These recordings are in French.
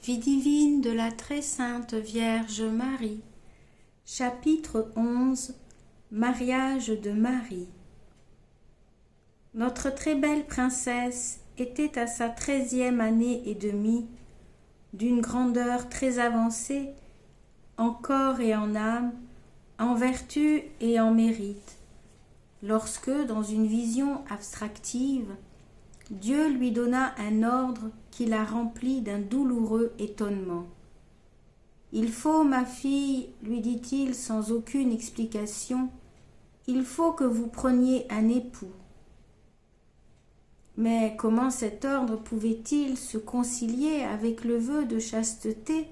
Vie divine de la très sainte Vierge Marie. Chapitre 11. Mariage de Marie. Notre très belle princesse était à sa 13e année et demie, d'une grandeur très avancée, en corps et en âme, en vertu et en mérite, lorsque, dans une vision abstractive, Dieu lui donna un ordre qui la remplit d'un douloureux étonnement. « Il faut, ma fille, lui dit-il sans aucune explication, il faut que vous preniez un époux. » Mais comment cet ordre pouvait-il se concilier avec le vœu de chasteté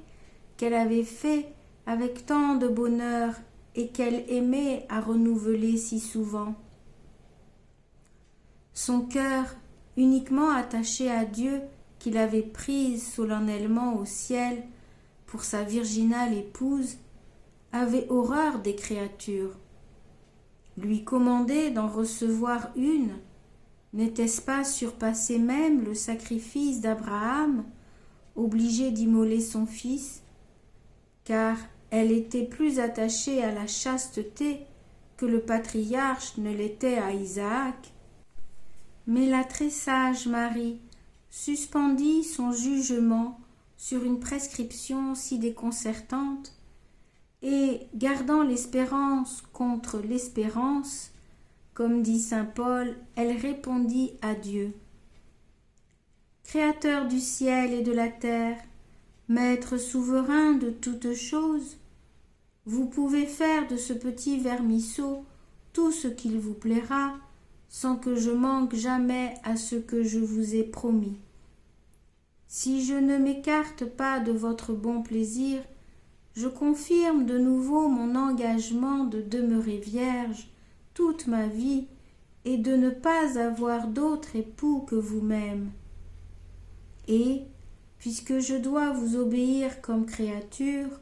qu'elle avait fait avec tant de bonheur et qu'elle aimait à renouveler si souvent? Son cœur, uniquement attaché à Dieu qu'il avait prise solennellement au ciel pour sa virginale épouse, avait horreur des créatures. Lui commander d'en recevoir une, n'était-ce pas surpasser même le sacrifice d'Abraham, obligé d'immoler son fils, car elle était plus attachée à la chasteté que le patriarche ne l'était à Isaac? Mais la très sage Marie suspendit son jugement sur une prescription si déconcertante, et, gardant l'espérance contre l'espérance, comme dit saint Paul, elle répondit à Dieu. « Créateur du ciel et de la terre, Maître souverain de toutes choses, vous pouvez faire de ce petit vermisseau tout ce qu'il vous plaira, sans que je manque jamais à ce que je vous ai promis. Si je ne m'écarte pas de votre bon plaisir, je confirme de nouveau mon engagement de demeurer vierge toute ma vie et de ne pas avoir d'autre époux que vous-même. Et, puisque je dois vous obéir comme créature,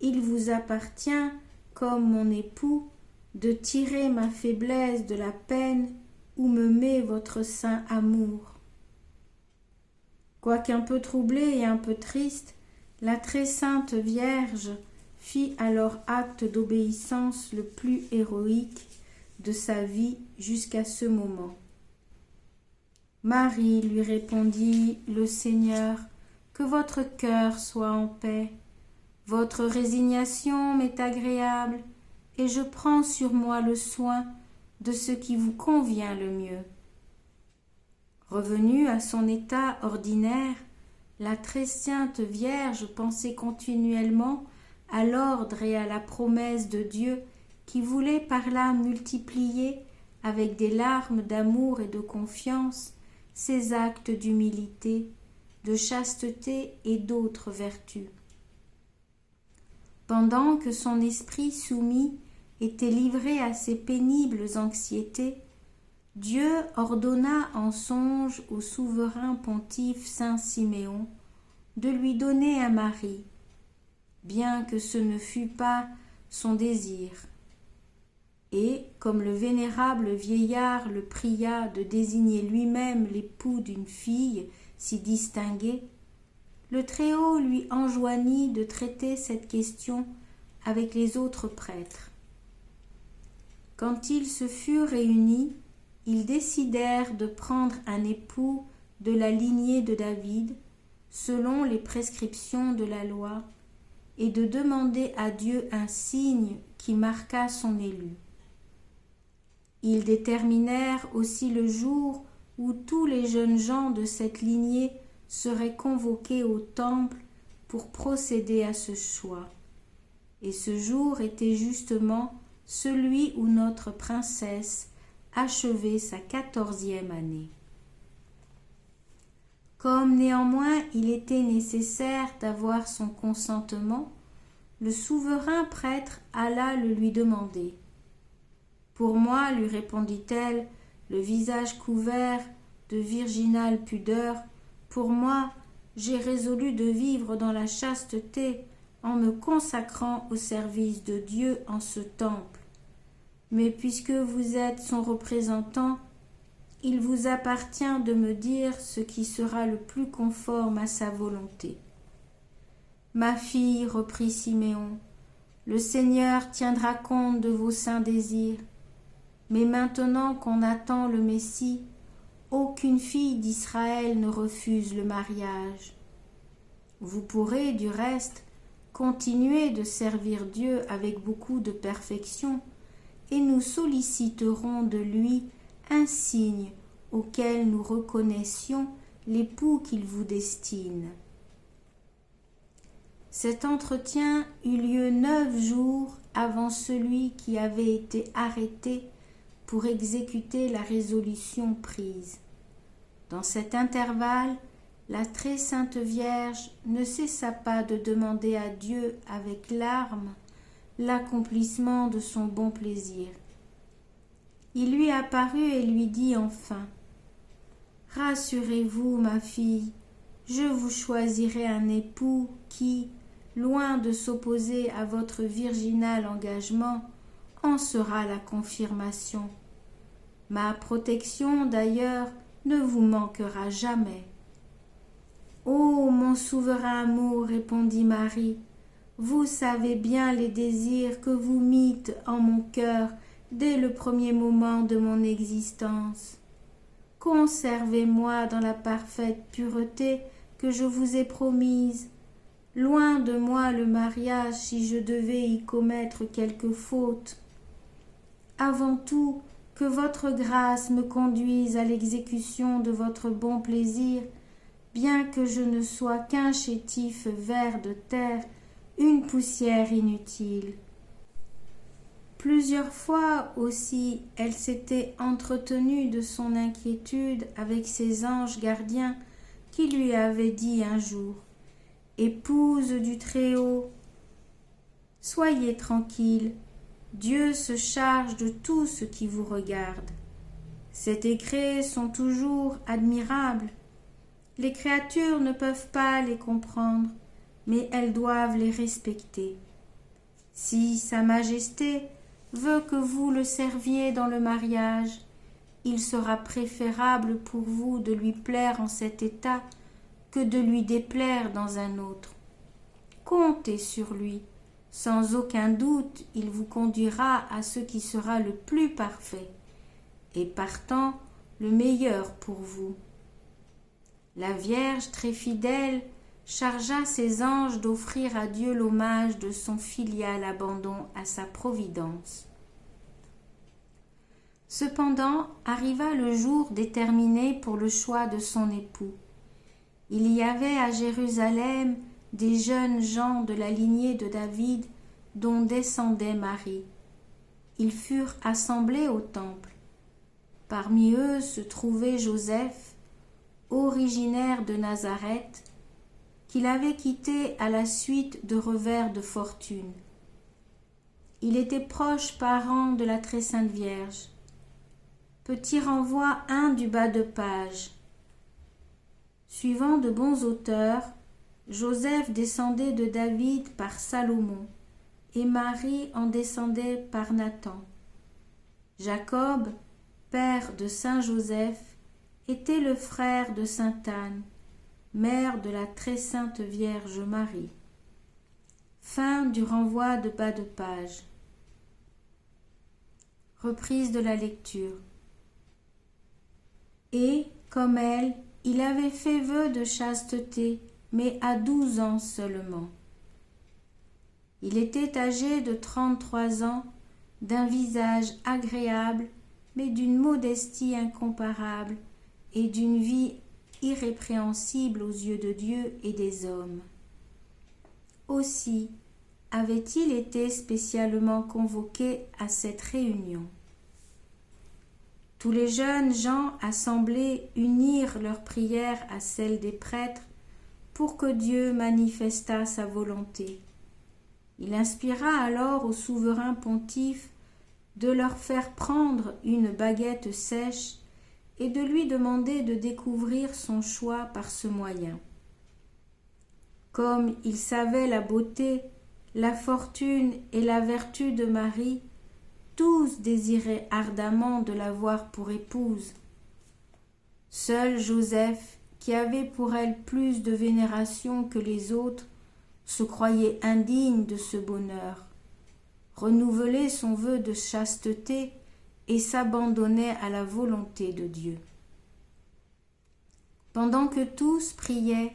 il vous appartient, comme mon époux, de tirer ma faiblesse de la peine où me met votre saint amour. » Quoiqu'un peu troublée et un peu triste, la très sainte Vierge fit alors acte d'obéissance le plus héroïque de sa vie jusqu'à ce moment. « Marie, lui répondit le Seigneur, que votre cœur soit en paix. Votre résignation m'est agréable, et je prends sur moi le soin de ce qui vous convient le mieux. » Revenue à son état ordinaire, la très sainte Vierge pensait continuellement à l'ordre et à la promesse de Dieu qui voulait par là multiplier, avec des larmes d'amour et de confiance, ses actes d'humilité, de chasteté et d'autres vertus. Pendant que son esprit soumis était livré à ces pénibles anxiétés, Dieu ordonna en songe au souverain pontife saint Siméon de lui donner un mari, bien que ce ne fût pas son désir. Et, comme le vénérable vieillard le pria de désigner lui-même l'époux d'une fille si distinguée, le Très-Haut lui enjoignit de traiter cette question avec les autres prêtres. Quand ils se furent réunis, ils décidèrent de prendre un époux de la lignée de David, selon les prescriptions de la loi, et de demander à Dieu un signe qui marquât son élu. Ils déterminèrent aussi le jour où tous les jeunes gens de cette lignée seraient convoqués au temple pour procéder à ce choix. Et ce jour était justement celui où notre princesse achevait sa 14e année. Comme néanmoins il était nécessaire d'avoir son consentement, le souverain prêtre alla le lui demander. « Pour moi, lui répondit-elle, le visage couvert de virginale pudeur, pour moi, j'ai résolu de vivre dans la chasteté en me consacrant au service de Dieu en ce temple. Mais puisque vous êtes son représentant, il vous appartient de me dire ce qui sera le plus conforme à sa volonté. » Ma fille, reprit Siméon, le Seigneur tiendra compte de vos saints désirs. Mais maintenant qu'on attend le Messie, aucune fille d'Israël ne refuse le mariage. Vous pourrez, du reste, continuer de servir Dieu avec beaucoup de perfection, et nous solliciterons de lui un signe auquel nous reconnaissions l'époux qu'il vous destine. Cet entretien eut lieu 9 jours avant celui qui avait été arrêté pour exécuter la résolution prise. Dans cet intervalle, la très sainte Vierge ne cessa pas de demander à Dieu avec larmes l'accomplissement de son bon plaisir. Il lui apparut et lui dit enfin : « Rassurez-vous, ma fille, je vous choisirai un époux qui, loin de s'opposer à votre virginal engagement, en sera la confirmation. Ma protection, d'ailleurs, ne vous manquera jamais. » « Ô mon souverain amour, répondit Marie, vous savez bien les désirs que vous mîtes en mon cœur dès le premier moment de mon existence. Conservez-moi dans la parfaite pureté que je vous ai promise. Loin de moi le mariage si je devais y commettre quelque faute. Avant tout, que votre grâce me conduise à l'exécution de votre bon plaisir, bien que je ne sois qu'un chétif ver de terre, une poussière inutile. Plusieurs fois aussi elle s'était entretenue de son inquiétude avec ses anges gardiens qui lui avaient dit un jour : « Épouse du Très-Haut, soyez tranquille, Dieu se charge de tout ce qui vous regarde. Ces décrets sont toujours admirables. Les créatures ne peuvent pas les comprendre, mais elles doivent les respecter. Si Sa Majesté veut que vous le serviez dans le mariage, il sera préférable pour vous de lui plaire en cet état que de lui déplaire dans un autre. Comptez sur lui, sans aucun doute il vous conduira à ce qui sera le plus parfait, et partant le meilleur pour vous. » La Vierge très fidèle chargea ses anges d'offrir à Dieu l'hommage de son filial abandon à sa providence. Cependant arriva le jour déterminé pour le choix de son époux. Il y avait à Jérusalem des jeunes gens de la lignée de David dont descendait Marie. Ils furent assemblés au temple. Parmi eux se trouvait Joseph, originaire de Nazareth, qu'il avait quitté à la suite de revers de fortune. Il était proche parent de la très sainte Vierge. Petit renvoi 1 du bas de page. Suivant de bons auteurs, Joseph descendait de David par Salomon, et Marie en descendait par Nathan. Jacob, père de saint Joseph, était le frère de sainte Anne, mère de la très sainte Vierge Marie. Fin du renvoi de bas de page. Reprise de la lecture. Et, comme elle, il avait fait vœu de chasteté, mais à 12 ans seulement. Il était âgé de 33 ans, d'un visage agréable, mais d'une modestie incomparable, et d'une vie irrépréhensible aux yeux de Dieu et des hommes. Aussi avait-il été spécialement convoqué à cette réunion. Tous les jeunes gens assemblés unirent leurs prières à celles des prêtres pour que Dieu manifestât sa volonté. Il inspira alors au souverain pontife de leur faire prendre une baguette sèche et de lui demander de découvrir son choix par ce moyen. Comme il savait la beauté, la fortune et la vertu de Marie, tous désiraient ardemment de l'avoir pour épouse. Seul Joseph, qui avait pour elle plus de vénération que les autres, se croyait indigne de ce bonheur, renouvelait son vœu de chasteté et s'abandonnait à la volonté de Dieu. Pendant que tous priaient,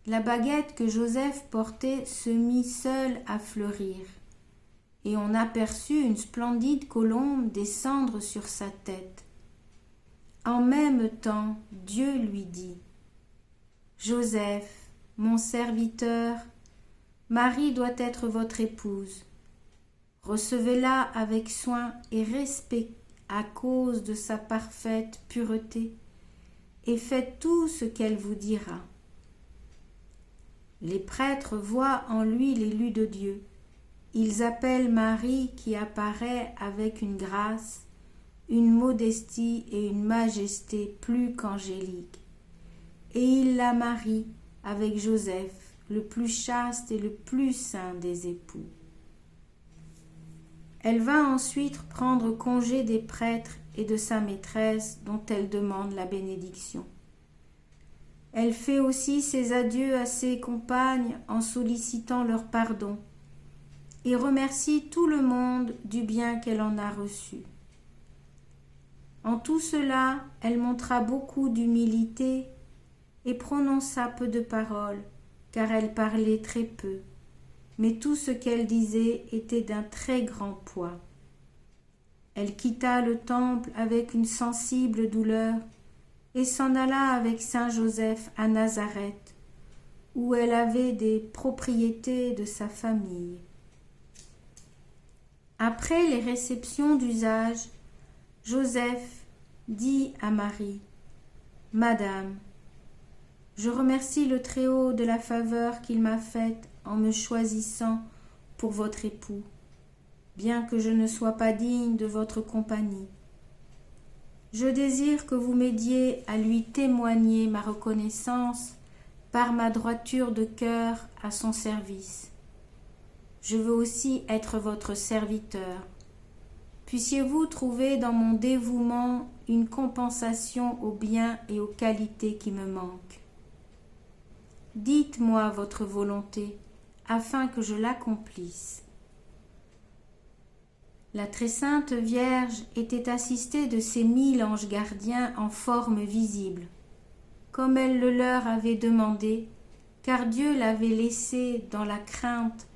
la baguette que Joseph portait se mit seule à fleurir, et on aperçut une splendide colombe descendre sur sa tête. En même temps, Dieu lui dit : « Joseph, mon serviteur, Marie doit être votre épouse. Recevez-la avec soin et respect à cause de sa parfaite pureté, et faites tout ce qu'elle vous dira. » Les prêtres voient en lui l'élu de Dieu. Ils appellent Marie qui apparaît avec une grâce, une modestie et une majesté plus qu'angélique. Et ils la marient avec Joseph, le plus chaste et le plus saint des époux. Elle va ensuite prendre congé des prêtres et de sa maîtresse dont elle demande la bénédiction. Elle fait aussi ses adieux à ses compagnes en sollicitant leur pardon et remercie tout le monde du bien qu'elle en a reçu. En tout cela, elle montra beaucoup d'humilité et prononça peu de paroles, car elle parlait très peu, mais tout ce qu'elle disait était d'un très grand poids. Elle quitta le temple avec une sensible douleur et s'en alla avec saint Joseph à Nazareth, où elle avait des propriétés de sa famille. Après les réceptions d'usage, Joseph dit à Marie : « Madame, je remercie le Très-Haut de la faveur qu'il m'a faite en me choisissant pour votre époux, bien que je ne sois pas digne de votre compagnie. Je désire que vous m'aidiez à lui témoigner ma reconnaissance par ma droiture de cœur à son service. Je veux aussi être votre serviteur. Puissiez-vous trouver dans mon dévouement une compensation aux biens et aux qualités qui me manquent. Dites-moi votre volonté, afin que je l'accomplisse. » La très sainte Vierge était assistée de ces 1000 anges gardiens en forme visible, comme elle le leur avait demandé, car Dieu l'avait laissée dans la crainte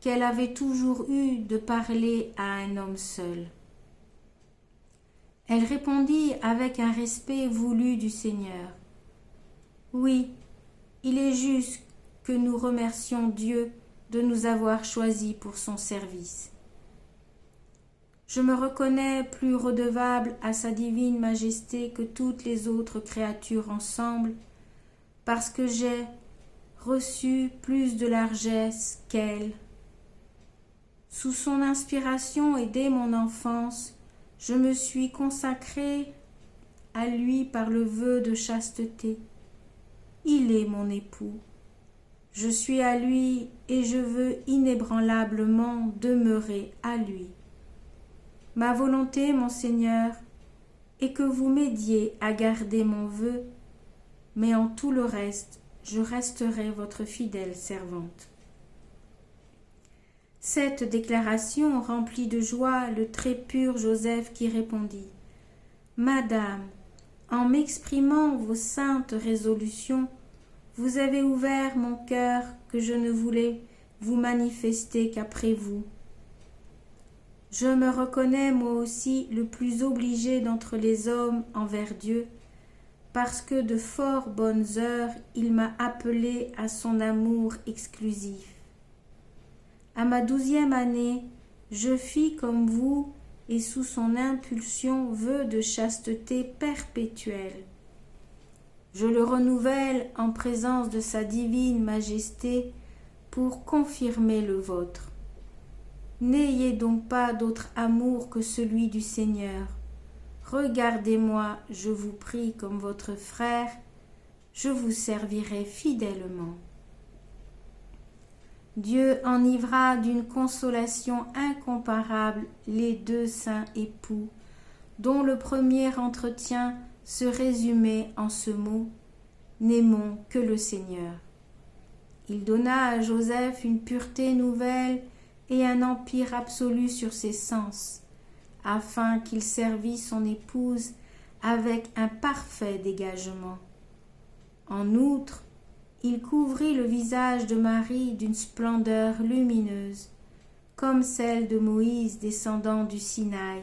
qu'elle avait toujours eue de parler à un homme seul. Elle répondit avec un respect voulu du Seigneur : « Oui, il est juste que nous remercions Dieu de nous avoir choisis pour son service. Je me reconnais plus redevable à sa divine majesté que toutes les autres créatures ensemble, parce que j'ai reçu plus de largesse qu'elle. Sous son inspiration et dès mon enfance, je me suis consacrée à lui par le vœu de chasteté. Il est mon époux. Je suis à lui et je veux inébranlablement demeurer à lui. Ma volonté, mon Seigneur, est que vous m'aidiez à garder mon vœu, mais en tout le reste, je resterai votre fidèle servante. » Cette déclaration remplit de joie le très pur Joseph qui répondit : « Madame, en m'exprimant vos saintes résolutions, vous avez ouvert mon cœur que je ne voulais vous manifester qu'après vous. Je me reconnais moi aussi le plus obligé d'entre les hommes envers Dieu, parce que de fort bonnes heures il m'a appelé à son amour exclusif. À ma 12e année, je fis comme vous et sous son impulsion vœu de chasteté perpétuelle. Je le renouvelle en présence de sa divine majesté pour confirmer le vôtre. N'ayez donc pas d'autre amour que celui du Seigneur. Regardez-moi, je vous prie, comme votre frère, je vous servirai fidèlement. » Dieu enivra d'une consolation incomparable les 2 saints époux, dont le premier entretien se résumait en ce mot : « N'aimons que le Seigneur. » Il donna à Joseph une pureté nouvelle et un empire absolu sur ses sens, afin qu'il servît son épouse avec un parfait dégagement. En outre, il couvrit le visage de Marie d'une splendeur lumineuse, comme celle de Moïse descendant du Sinaï,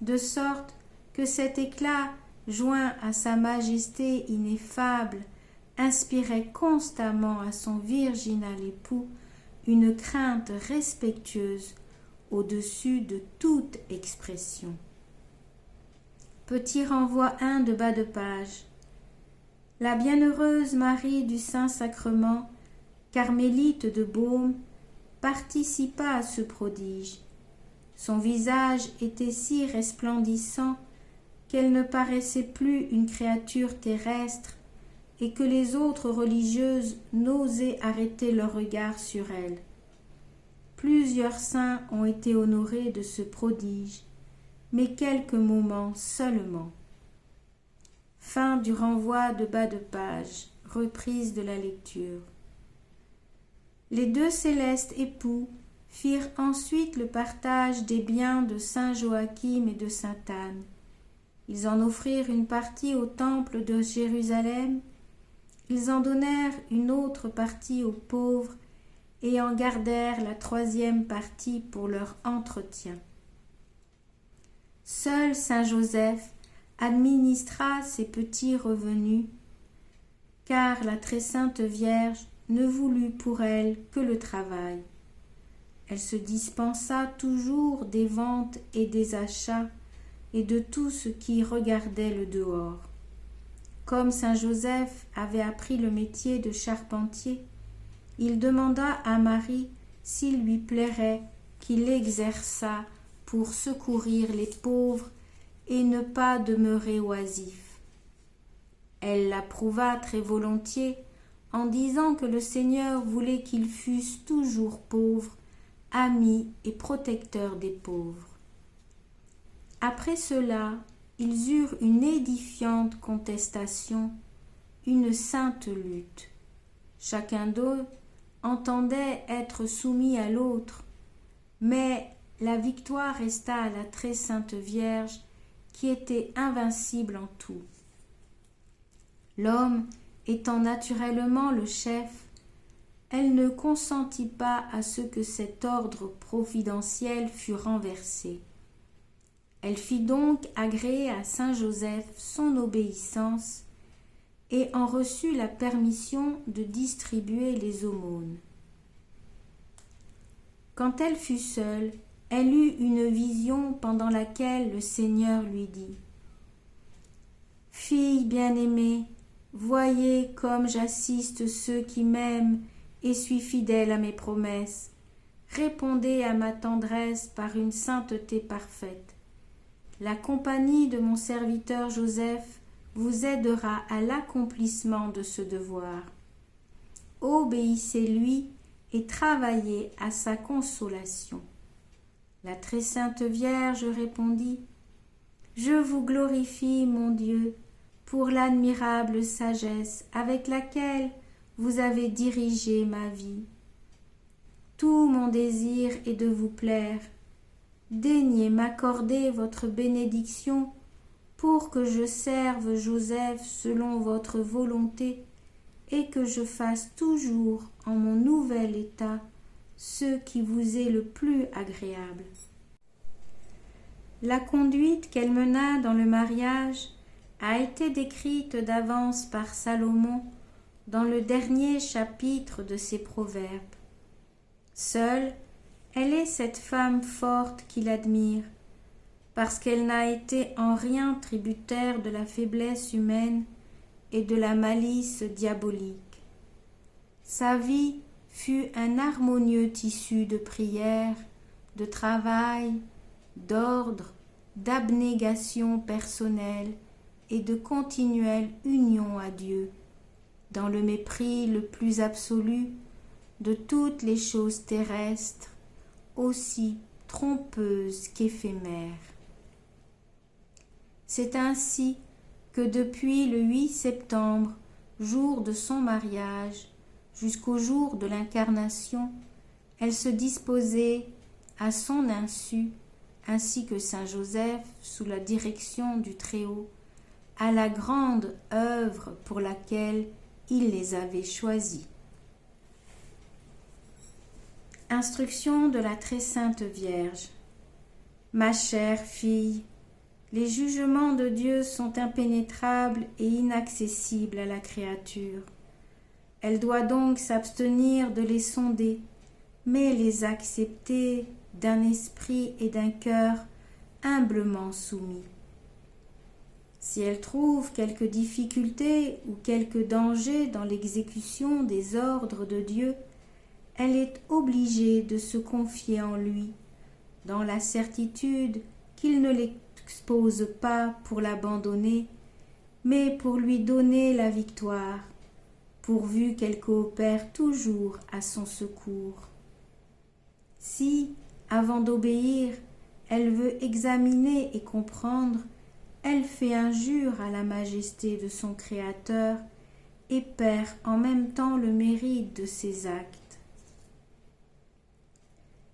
de sorte que cet éclat, joint à sa majesté ineffable, inspirait constamment à son virginal époux une crainte respectueuse au-dessus de toute expression. Petit renvoi 1 de bas de page. La bienheureuse Marie du Saint-Sacrement, carmélite de Baume, participa à ce prodige. Son visage était si resplendissant qu'elle ne paraissait plus une créature terrestre et que les autres religieuses n'osaient arrêter leur regard sur elle. Plusieurs saints ont été honorés de ce prodige, mais quelques moments seulement. Fin du renvoi de bas de page, reprise de la lecture. Les deux célestes époux firent ensuite le partage des biens de saint Joachim et de sainte Anne. Ils en offrirent une partie au temple de Jérusalem, ils en donnèrent une autre partie aux pauvres et en gardèrent la troisième partie pour leur entretien. Seul saint Joseph administra ses petits revenus, car la très sainte Vierge ne voulut pour elle que le travail. Elle se dispensa toujours des ventes et des achats et de tout ce qui regardait le dehors. Comme saint Joseph avait appris le métier de charpentier, il demanda à Marie s'il lui plairait qu'il l'exerçât pour secourir les pauvres et ne pas demeurer oisif. Elle l'approuva très volontiers en disant que le Seigneur voulait qu'ils fussent toujours pauvres, amis et protecteurs des pauvres. Après cela, ils eurent une édifiante contestation, une sainte lutte. Chacun d'eux entendait être soumis à l'autre, mais la victoire resta à la très sainte Vierge qui était invincible en tout. L'homme étant naturellement le chef, elle ne consentit pas à ce que cet ordre providentiel fût renversé. Elle fit donc agréer à saint Joseph son obéissance et en reçut la permission de distribuer les aumônes. Quand elle fut seule, elle eut une vision pendant laquelle le Seigneur lui dit : « Fille bien-aimée, voyez comme j'assiste ceux qui m'aiment et suis fidèle à mes promesses. Répondez à ma tendresse par une sainteté parfaite. La compagnie de mon serviteur Joseph vous aidera à l'accomplissement de ce devoir. Obéissez-lui et travaillez à sa consolation. » La très sainte Vierge répondit : « Je vous glorifie, mon Dieu, pour l'admirable sagesse avec laquelle vous avez dirigé ma vie. Tout mon désir est de vous plaire. Daignez m'accorder votre bénédiction pour que je serve Joseph selon votre volonté et que je fasse toujours en mon nouvel état ce qui vous est le plus agréable. » La conduite qu'elle mena dans le mariage a été décrite d'avance par Salomon dans le dernier chapitre de ses Proverbes. Seule, elle est cette femme forte qu'il admire, parce qu'elle n'a été en rien tributaire de la faiblesse humaine et de la malice diabolique. Sa vie fut un harmonieux tissu de prière, de travail, d'ordre, d'abnégation personnelle et de continuelle union à Dieu, dans le mépris le plus absolu de toutes les choses terrestres, aussi trompeuses qu'éphémères. C'est ainsi que depuis le 8 septembre, jour de son mariage, jusqu'au jour de l'incarnation, elle se disposait à son insu, ainsi que saint Joseph, sous la direction du Très-Haut, à la grande œuvre pour laquelle il les avait choisis. Instruction de la très sainte Vierge. Ma chère fille, les jugements de Dieu sont impénétrables et inaccessibles à la créature. Elle doit donc s'abstenir de les sonder, mais les accepter d'un esprit et d'un cœur humblement soumis. Si elle trouve quelque difficulté ou quelque danger dans l'exécution des ordres de Dieu, elle est obligée de se confier en lui, dans la certitude qu'il ne l'expose pas pour l'abandonner, mais pour lui donner la victoire, pourvu qu'elle coopère toujours à son secours. Si, avant d'obéir, elle veut examiner et comprendre, elle fait injure à la majesté de son Créateur et perd en même temps le mérite de ses actes.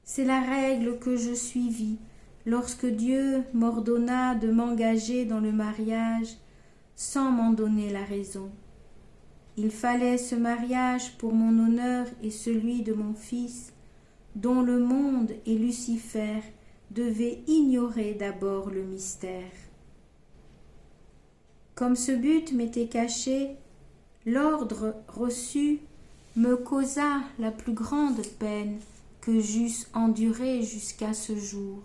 C'est la règle que je suivis lorsque Dieu m'ordonna de m'engager dans le mariage sans m'en donner la raison. Il fallait ce mariage pour mon honneur et celui de mon fils, dont le monde et Lucifer devaient ignorer d'abord le mystère. Comme ce but m'était caché, l'ordre reçu me causa la plus grande peine que j'eusse endurée jusqu'à ce jour.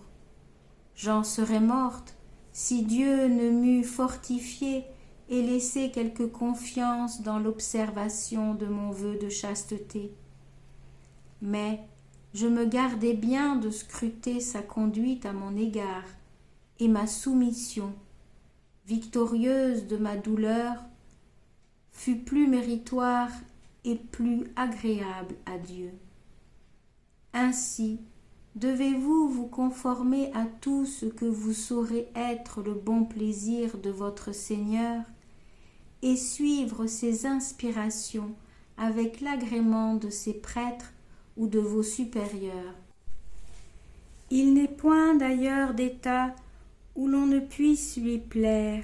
J'en serais morte si Dieu ne m'eût fortifiée et laissé quelque confiance dans l'observation de mon vœu de chasteté. Mais je me gardai bien de scruter sa conduite à mon égard, et ma soumission, victorieuse de ma douleur, fut plus méritoire et plus agréable à Dieu. Ainsi, devez-vous vous conformer à tout ce que vous saurez être le bon plaisir de votre Seigneur et suivre ses inspirations avec l'agrément de ses prêtres ou de vos supérieurs. Il n'est point d'ailleurs d'état où l'on ne puisse lui plaire.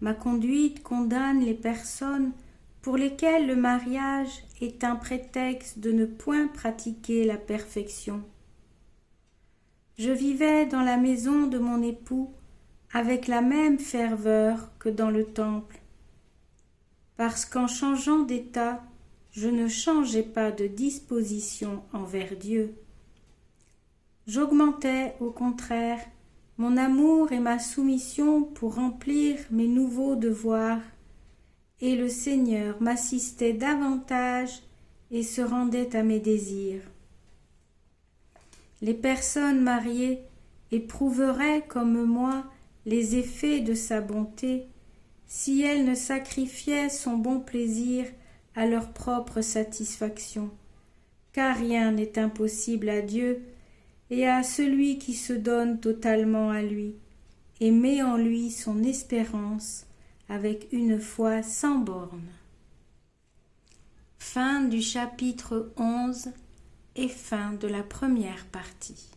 Ma conduite condamne les personnes pour lesquelles le mariage est un prétexte de ne point pratiquer la perfection. Je vivais dans la maison de mon époux avec la même ferveur que dans le temple, parce qu'en changeant d'état, je ne changeais pas de disposition envers Dieu. J'augmentais, au contraire, mon amour et ma soumission pour remplir mes nouveaux devoirs, et le Seigneur m'assistait davantage et se rendait à mes désirs. Les personnes mariées éprouveraient comme moi les effets de sa bonté si elles ne sacrifiaient son bon plaisir à leur propre satisfaction, car rien n'est impossible à Dieu et à celui qui se donne totalement à lui et met en lui son espérance avec une foi sans bornes. Fin du chapitre 11 et fin de la première partie.